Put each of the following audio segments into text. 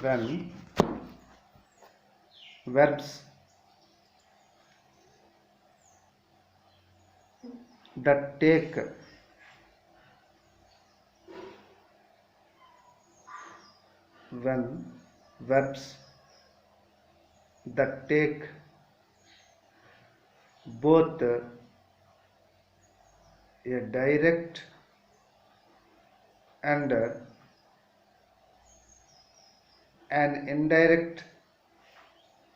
when verbs that take both a direct and an indirect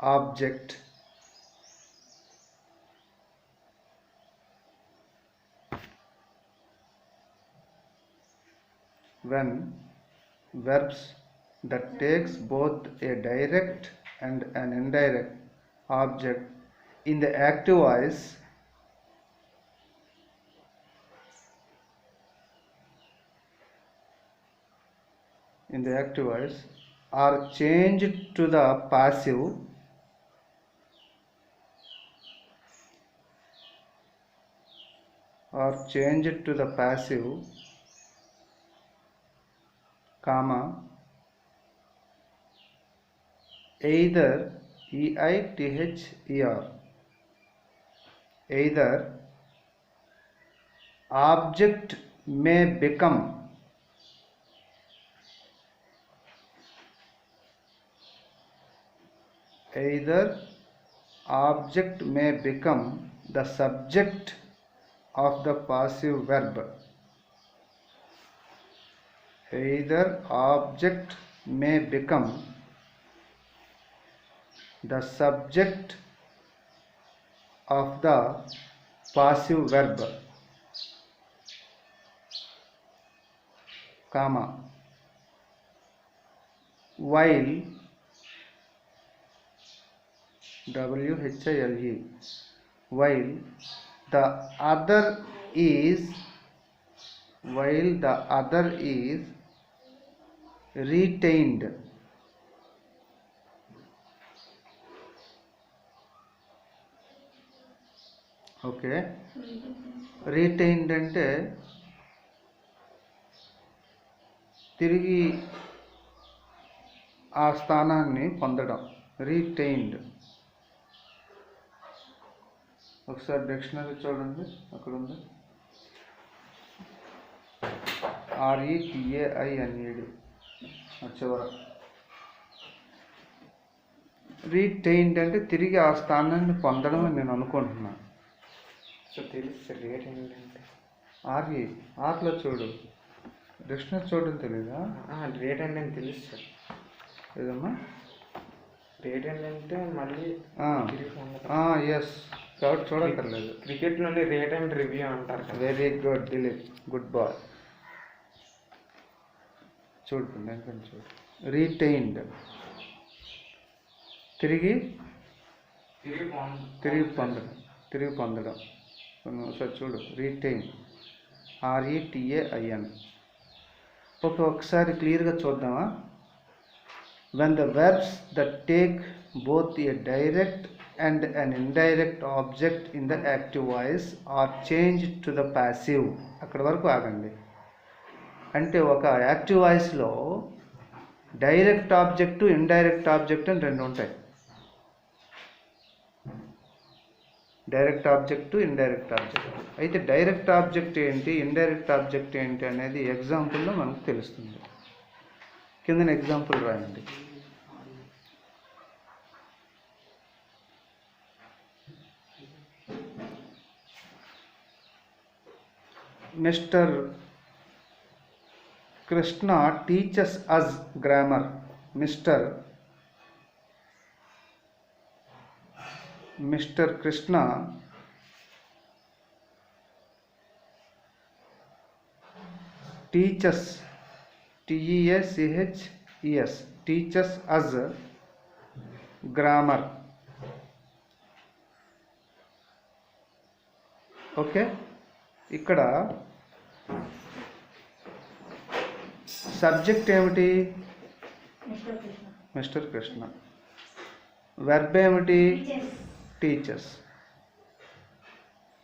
object when verbs that takes both a direct and an indirect object in the active voice are changed to the passive comma either EITHER either object may become the subject of the passive verb. Either object may become the subject of the passive verb, comma, while WHILE while the other is retained. Okay, retained అంటే తిరిగి ఆ స్థానాన్ని పొందడం. Retained ఒకసారి dictionary చూడండి, అక్కడ ఉంది RETAINED చివర. రీటైన్డ్ అంటే తిరిగి ఆ స్థానాన్ని పొందడం అని నేను అనుకుంటున్నాను. సో తెలుసు రీటైన్డ్ అంటే ఆర్లో చూడు, డిక్షనరీ చూడడం తెలీదా? రీటైన్డ్ అని తెలుసు సార్. ఏదమ్మా రీటైన్డ్ అంటే మళ్ళీ ఎస్, కాబట్టి చూడక్కర్లేదు. క్రికెట్లోనే రీటైన్డ్ రివ్యూ అంటారు కదా. Very good Dilip, good boy. చూడండి చూడు, రీటైన్డ్ తిరిగి పొందడం. ఒకసారి చూడు, రీటైన్ RETAIN. ఒకసారి క్లియర్గా చూద్దామా? when the verbs that take both a direct and an indirect object in the active voice are changed to the passive. అక్కడ వరకు ఆగండి. అంటే ఒక యాక్టివ్ వాయిస్లో డైరెక్ట్ ఆబ్జెక్టు, ఇండైరెక్ట్ ఆబ్జెక్ట్ అని రెండు ఉంటాయి. Direct object, indirect object. అయితే డైరెక్ట్ ఆబ్జెక్ట్ ఏంటి, ఇండైరెక్ట్ ఆబ్జెక్ట్ ఏంటి అనేది ఎగ్జాంపుల్లో మనకు తెలుస్తుంది. కింద ఎగ్జాంపుల్ రాయండి. Mister Krishna teachers us grammar. Mister Krishna teaches TEACHES teaches us grammar. Okay, ఇక్కడ సబ్జెక్ట్ ఏమిటి? మిస్టర్ కృష్ణ. వెర్బ్ ఏమిటి? టీచర్స్.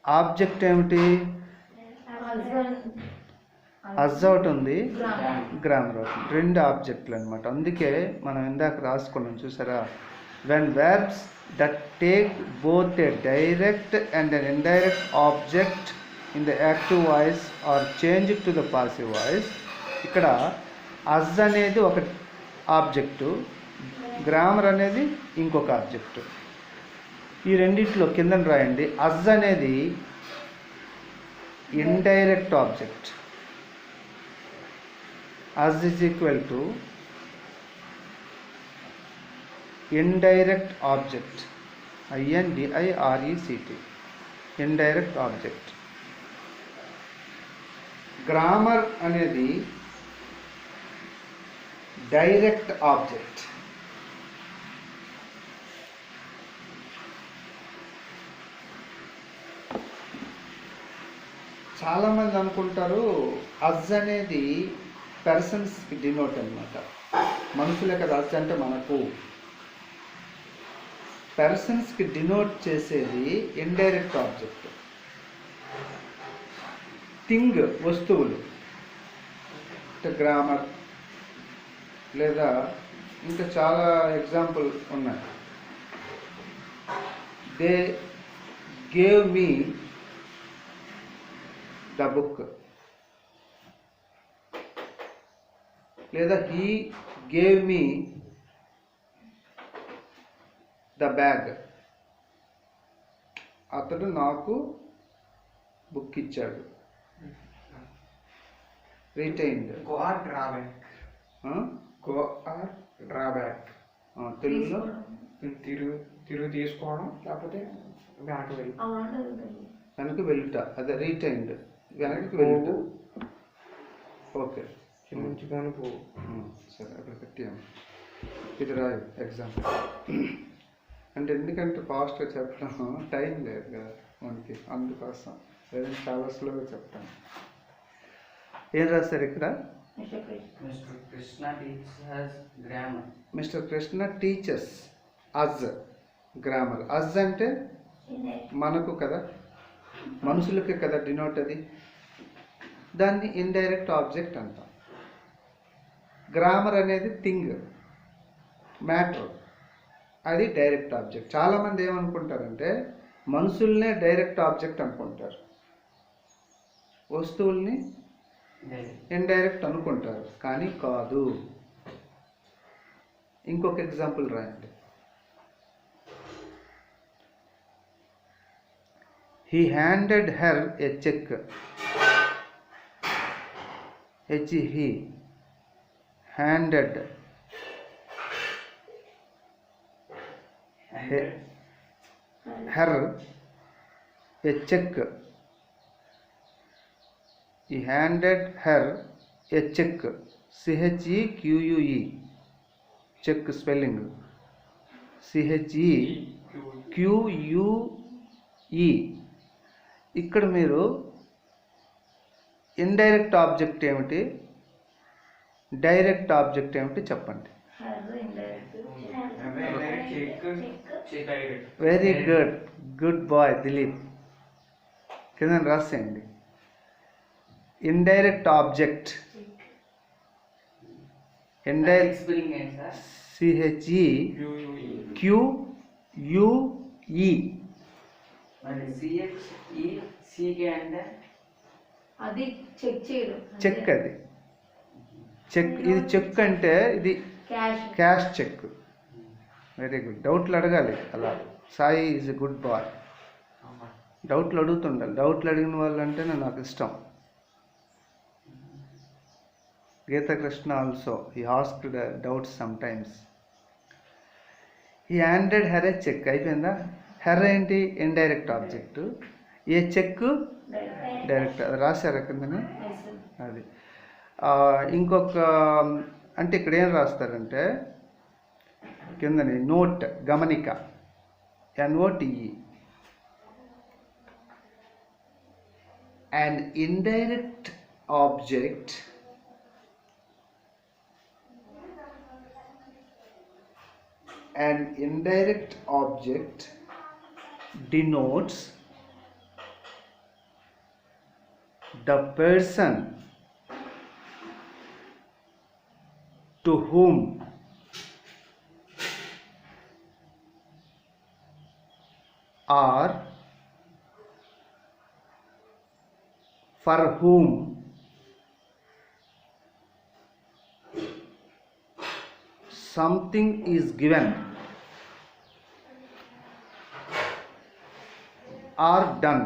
ఆబ్జెక్ట్ ఏమిటి? అజ్ ఒకటి ఉంది, గ్రామర్ ఒకటి, రెండు ఆబ్జెక్టులు అనమాట. అందుకే మనం ఇందాక రాసుకున్నాం చూసారా, when verbs that take both a direct and an indirect object in the active voice are change to the passive voice. ఇక్కడ అజ్ అనేది ఒక ఆబ్జెక్టు, గ్రామర్ అనేది ఇంకొక ఆబ్జెక్టు. ఈ రెండిట్లో కింద రాయండి. అజ్ అనేది indirect object. Us is equal to indirect object, INDIRECT, indirect object. Grammar అనేది డైరెక్ట్ ఆబ్జెక్ట్. చాలామంది అనుకుంటారు అజ్ అనేది పర్సన్స్కి డినోట్ అనమాట. మనుషులే కదా అజ్ అంటే మనకు. పర్సన్స్కి డినోట్ చేసేది ఇండైరెక్ట్ ఆబ్జెక్ట్. థింగ్, వస్తువులు, గ్రామర్, లేదా ఇంకా చాలా ఎగ్జాంపుల్ ఉన్నాయి. They gave me the book, లేదా he gave me the bag. అతడు నాకు బుక్ ఇచ్చాడు. Retained. Go or drawback. Go or drawback తెలుగులో తిరుగు తీసుకోవడం, లేకపోతే బ్యాక్ వెళ్ళి వెనక్కి వెళ్ళుట, అదే రిటైన్డ్, వెనక్కి వెళ్ళుట. ఓకే, క్షమించుకొని పోవు. సరే, అక్కడ పెట్టాము. ఇది రాయు ఎగ్జాంపుల్. అంటే ఎందుకంటే ఫాస్ట్గా చెప్పడం టైం లేదు కదా మనకి, అందుకోసం లేదంటే చాలా స్లోగా చెప్తాను. ఏం రాస్తారు ఇక్కడ? Mr. Krishna teaches grammar. Mister Krishna teaches us grammar. Us అంటే మనకు కదా, మనుషులకి కదా డినోట్ అది. దాన్ని ఇండైరెక్ట్ ఆబ్జెక్ట్ అంటాం. గ్రామర్ అనేది థింగ్, మ్యాటర్, అది డైరెక్ట్ ఆబ్జెక్ట్. చాలామంది ఏమనుకుంటారంటే మనుషుల్నే డైరెక్ట్ ఆబ్జెక్ట్ అనుకుంటారు, వస్తువుల్ని ఇండైరెక్ట్ అనుకుంటారు, కానీ కాదు. ఇంకొక ఎగ్జాంపుల్ రాయండి. He handed her a cheque. He handed her a cheque. He handed her a check. CHEQUE, check spelling CHEQUE. ఇక్కడ మీరు ఇండైరెక్ట్ ఆబ్జెక్ట్ ఏమిటి, డైరెక్ట్ ఆబ్జెక్ట్ ఏమిటి చెప్పండి. Very good, good boy Dilip. కింద రాసేయండి. Indirect object, indirect CHEQUE. అది check చేయడం, check. అది చెక్. ఇది చెక్ అంటే ఇది క్యాష్ చెక్. Very good. డౌట్లు అడగాలి అలా. Sai is a good boy. డౌట్లు అడుగుతుండాలి. డౌట్లు అడిగిన వాళ్ళు అంటేనే నాకు ఇష్టం. Geta Krishna also, he asked doubts sometimes. He handed her a check. అయిపోయిందా? హెర్ ఏంటి? Indirect object. A cheque direct. రాశారా కిందని? అది. ఇంకొక అంటే ఇక్కడ ఏం రాస్తారంటే కిందని నోట్, గమనిక, NOTE. An indirect object denotes the person to whom, or for whom something is given or done.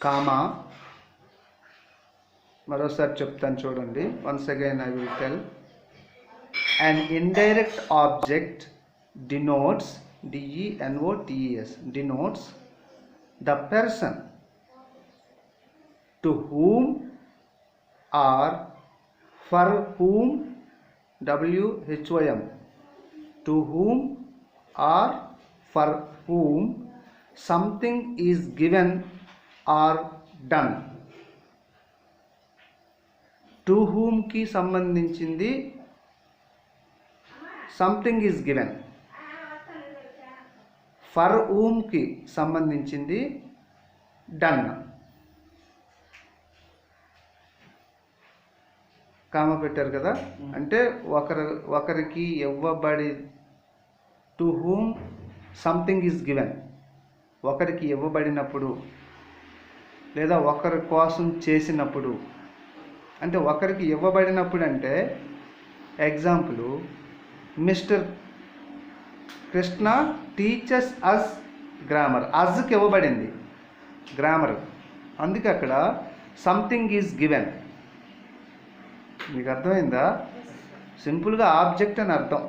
Comma, మరోసారి చెప్తాను చూడండి. Once again I will tell. An indirect object denotes, denotes, denotes the person to whom or for whom, whom, to whom or for whom something is given or done. To whom కి సంబంధించింది something is given, for కి సంబంధించింది done. కామ పెట్టారు కదా, అంటే ఒకరికి ఇవ్వబడి, to whom something is given, ఒకరికి ఇవ్వబడినప్పుడు లేదా ఒకరి కోసం చేసినప్పుడు. అంటే ఒకరికి ఇవ్వబడినప్పుడు అంటే example, mister Krishna teachers us grammar. అజ్కి ఇవ్వబడింది గ్రామర్, అందుకే అక్కడ సంథింగ్ ఈజ్ గివెన్. మీకు అర్థమైందా? సింపుల్గా ఆబ్జెక్ట్ అని అర్థం.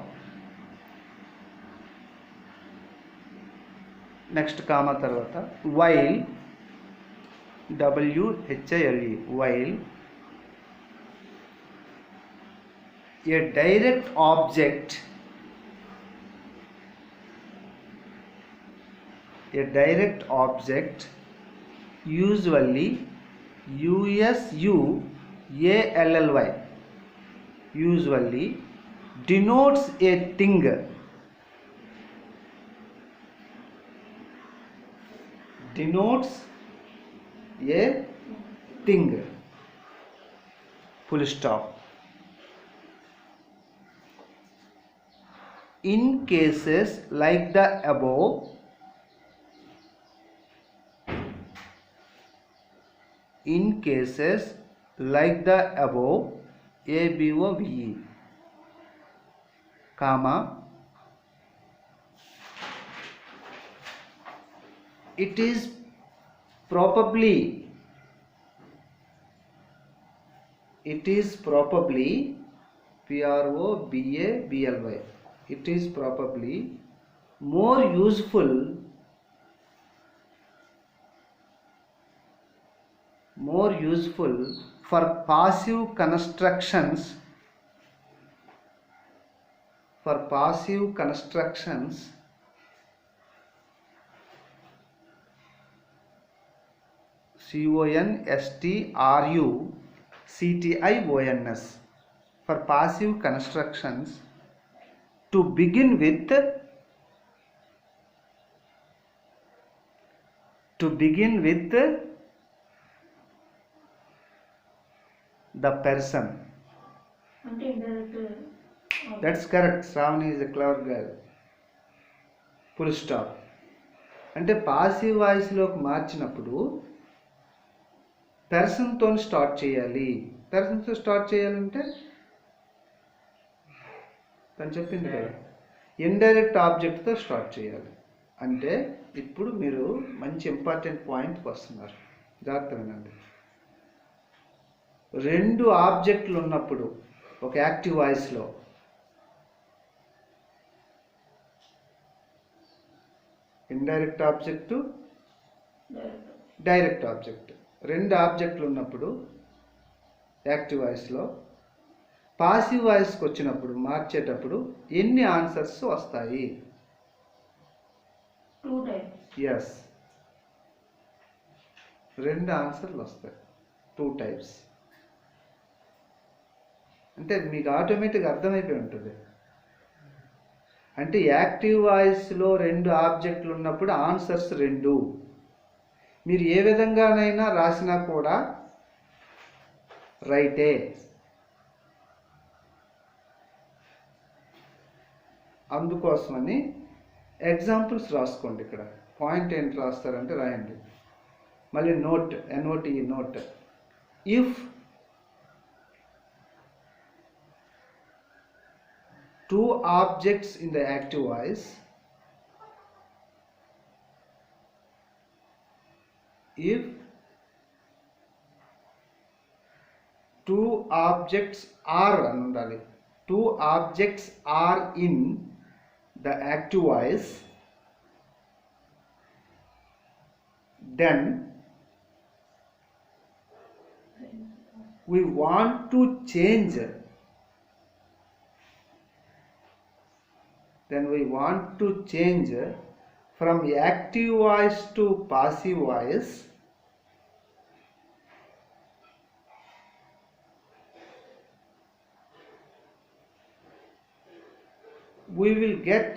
నెక్స్ట్ కామా తర్వాత while, WHILE, while a direct object usually USUALLY usually denotes a thing, full stop. In cases like the above, ABOVE, comma, it is probably PROBABLY, it is probably more useful for passive constructions CONSTRUCTIONS, for passive constructions to begin with the person. అంటే indirect. That's correct. Shravani is a clever girl. Full stop. అంటే passive వాయిస్లోకి మార్చినప్పుడు పర్సన్తో start చేయాలి. పర్సన్తో start చేయాలంటే తను చెప్పింది కదా, ఇండైరెక్ట్ ఆబ్జెక్ట్తో స్టార్ట్ చేయాలి. అంటే ఇప్పుడు మీరు మంచి ఇంపార్టెంట్ పాయింట్కి వస్తున్నారు, జాగ్రత్త వినండి. రెండు ఆబ్జెక్టులు ఉన్నప్పుడు ఒక యాక్టివ్ వాయిస్లో ఇండైరెక్ట్ ఆబ్జెక్టు, డైరెక్ట్ ఆబ్జెక్ట్, రెండు ఆబ్జెక్టులు ఉన్నప్పుడు యాక్టివ్ వాయిస్లో, పాసివ్ వాయిస్కి వచ్చినప్పుడు మార్చేటప్పుడు ఎన్ని ఆన్సర్స్ వస్తాయి? 2 types. ఎస్, 2 ఆన్సర్లు వస్తాయి. 2 types. అంటే మీకు ఆటోమేటిక్గా అర్థమైపోయి ఉంటుంది. అంటే యాక్టివ్ వాయిస్లో 2 ఆబ్జెక్టులు ఉన్నప్పుడు ఆన్సర్స్ 2. మీరు ఏ విధంగానైనా రాసినా కూడా రైటే. అందుకోసమని ఎగ్జాంపుల్స్ రాసుకోండి. ఇక్కడ పాయింట్ ఏంటి రాస్తారంటే రాయండి. మళ్ళీ note, NOTE, note. If two objects in the active voice if two objects are అని ఉండాలి. Two objects are in the active voice, then we want to change from active voice to passive voice. We will get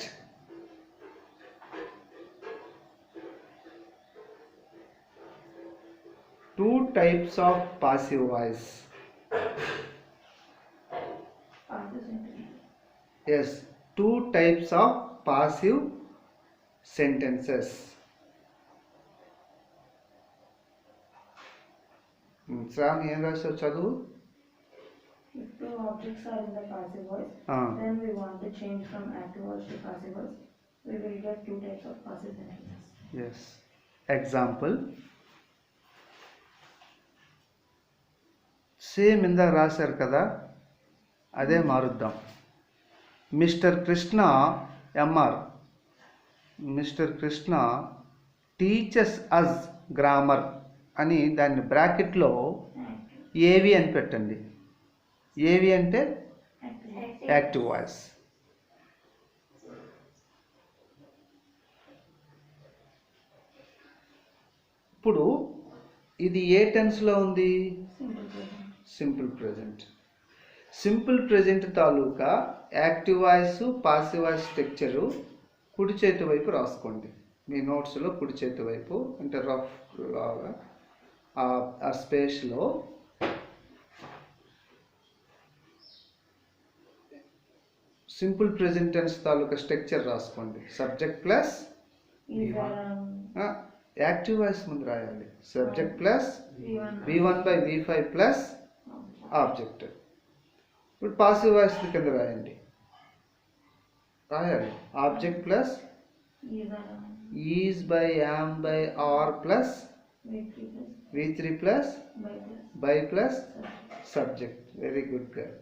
two types of passive voice. Passive sentence. Yes, two types of passive sentences. Shravani ఏం రాశావు చదువు. If two objects are in the passive voice, Ah. then we want to change from active voice to passive voice. We will get two types of passive sentences. Yes. Example. Same ఇందాక రాశారు కదా, అదే మారుద్దాం. Mister Krishna MR, mister Krishna teachers us grammar అని దాన్ని బ్రాకెట్లో ఏవి అని పెట్టండి. ఏవి అంటే యాక్టివ్ వాయిస్. ఇప్పుడు ఇది ఏ టెన్స్లో ఉంది? Simple present. సింపుల్ ప్రెజెంట్ తాలూకా active voice passive voice structure కుడి చేతి వైపు రాసుకోండి. మీ నోట్స్లో కుడి చేతి వైపు అంటే రఫ్ లాగా ఆ స్పేస్లో సింపుల్ ప్రెజెంట్ టెన్స్ తాలూకా స్ట్రక్చర్ రాసుకోండి. Subject plus Is active voice ముందు రాయాలి. Subject plus V1. V1/V5 plus object. ఇప్పుడు పాసివ్ వాయిస్ కింద రాయాలి. Object plus is by am by are plus V3 plus by plus subject. Very good girl.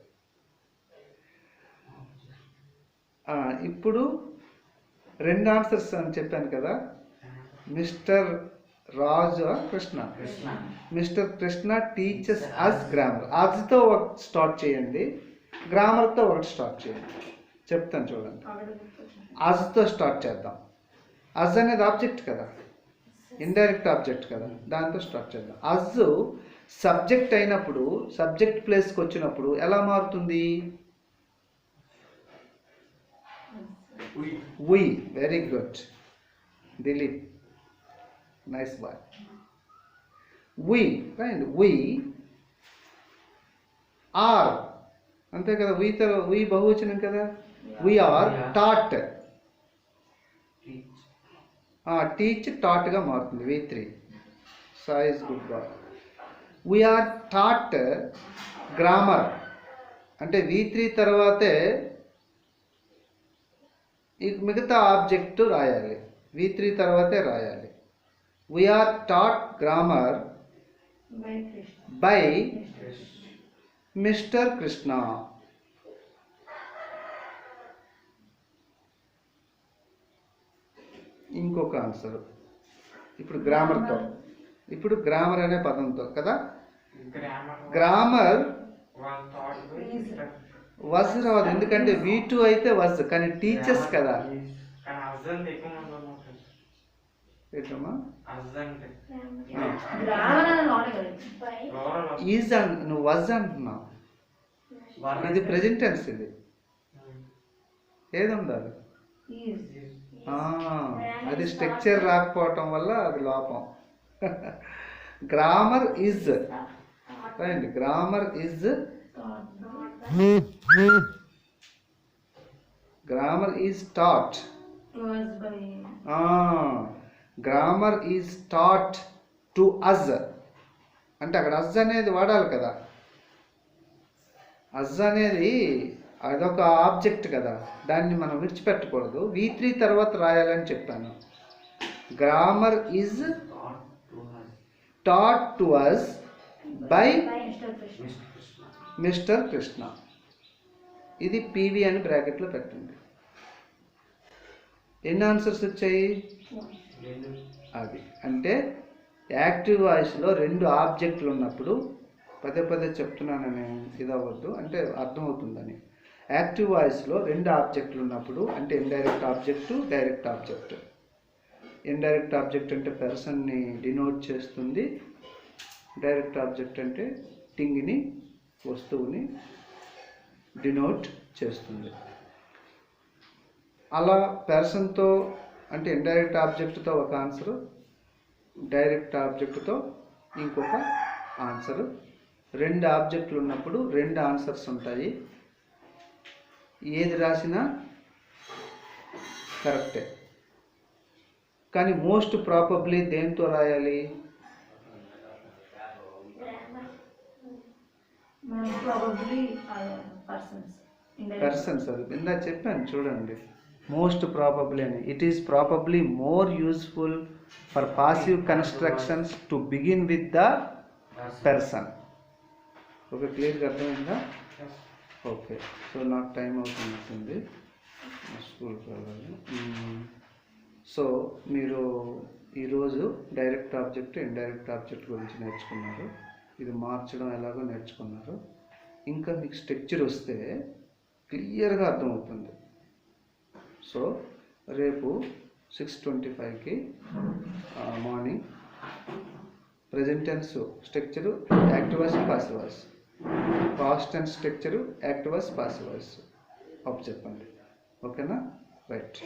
ఇప్పుడు రెండు answers అని చెప్పాను కదా. Mister Raju Krishna. Mister Krishna teachers us grammar. అజ్తో ఒకటి స్టార్ట్ చేయండి, గ్రామర్తో ఒకటి స్టార్ట్ చేయండి. చెప్తాను చూడండి. అజ్తో స్టార్ట్ చేద్దాం. అజ్ అనేది ఆబ్జెక్ట్ కదా, ఇండైరెక్ట్ ఆబ్జెక్ట్ కదా, దాంతో స్టార్ట్ చేద్దాం. అజ్ సబ్జెక్ట్ అయినప్పుడు, సబ్జెక్ట్ ప్లేస్కి వచ్చినప్పుడు ఎలా మారుతుంది? We. Very good. Dilip. Nice one. We. Right. We are. అంతే కదా. we బహువచనం కదా. We are taught. టీచ్ టాట్గా మారుతుంది. V3. Sai is good boy. We are taught grammar. అంటే V3 తర్వాతే మిగతా ఆబ్జెక్ట్ రాయాలి. V3 తర్వాతే రాయాలి. We are taught grammar by mister Krishna. ఇంకొక ఆన్సర్ ఇప్పుడు గ్రామర్తో. ఇప్పుడు గ్రామర్ అనే పదంతో కదా. గ్రామర్ వజ్ రాదు, ఎందుకంటే V2 అయితే వజ్, కానీ టీచర్స్ కదా. ఏంటమ్మా ఈజ్ నువ్వు వజ్ అంటున్నావు. ఇది ప్రెజెంట్ టెన్స్. ఇది ఏది ఉండాలి? అది స్ట్రక్చర్ రాకపోవటం వల్ల అది లోపం. గ్రామర్ ఈజ్ రాయండి. Grammar is taught. To us by grammar is taught to us. అంటే అక్కడ అజ్ అనేది వాడాలి కదా. అజ్ అనేది అదొక ఆబ్జెక్ట్ కదా, దాన్ని మనం విడిచిపెట్టకూడదు. V3 తర్వాత రాయాలని చెప్పాను. Grammar is taught to us by Mr. Krishna. Mister Krishna. ఇది పివి అని బ్రాకెట్లో పెట్టండి. ఎన్ని ఆన్సర్స్ వచ్చాయి? అది అంటే యాక్టివ్ వాయిస్లో రెండు ఆబ్జెక్టులు ఉన్నప్పుడు, పదే పదే చెప్తున్నానని ఇది అవ్వద్దు, అంటే అర్థమవుతుందని. యాక్టివ్ వాయిస్లో రెండు ఆబ్జెక్టులు ఉన్నప్పుడు అంటే indirect object, direct object. Indirect object అంటే పర్సన్ని డినోట్ చేస్తుంది. డైరెక్ట్ ఆబ్జెక్ట్ అంటే థింగ్ని, వస్తువుని డినోట్ చేస్తుంది. అలా పర్సన్తో అంటే ఇండైరెక్ట్ ఆబ్జెక్ట్తో ఒక ఆన్సరు, డైరెక్ట్ ఆబ్జెక్ట్తో ఇంకొక ఆన్సరు. రెండు ఆబ్జెక్టులు ఉన్నప్పుడు రెండు ఆన్సర్స్ ఉంటాయి. ఏది రాసినా కరెక్టే. కానీ మోస్ట్ ప్రాబబ్లీ దేంతో రాయాలి? Probably persons. పర్సన్స్. అది ఇందా చెప్పాను చూడండి, మోస్ట్ ప్రాబబ్లీ అని. It is probably more useful for passive constructions to begin with the person. Okay, క్లియర్గా అర్థమైందా? ఓకే, సో నాకు టైం అవుతుంది, స్కూల్కి వెళ్ళాలి. సో మీరు ఈరోజు డైరెక్ట్ ఆబ్జెక్ట్, ఇండైరెక్ట్ ఆబ్జెక్ట్ గురించి నేర్చుకున్నారు. ఇది మార్చడం ఎలాగో నేర్చుకున్నారు. ఇంకా మీకు స్ట్రక్చర్ వస్తే క్లియర్గా అర్థమవుతుంది. సో రేపు 6:25కి morning present tense structure active voice, passive voice, past tense structure active voice, passive voice up చెప్పండి. ఓకేనా? రైట్.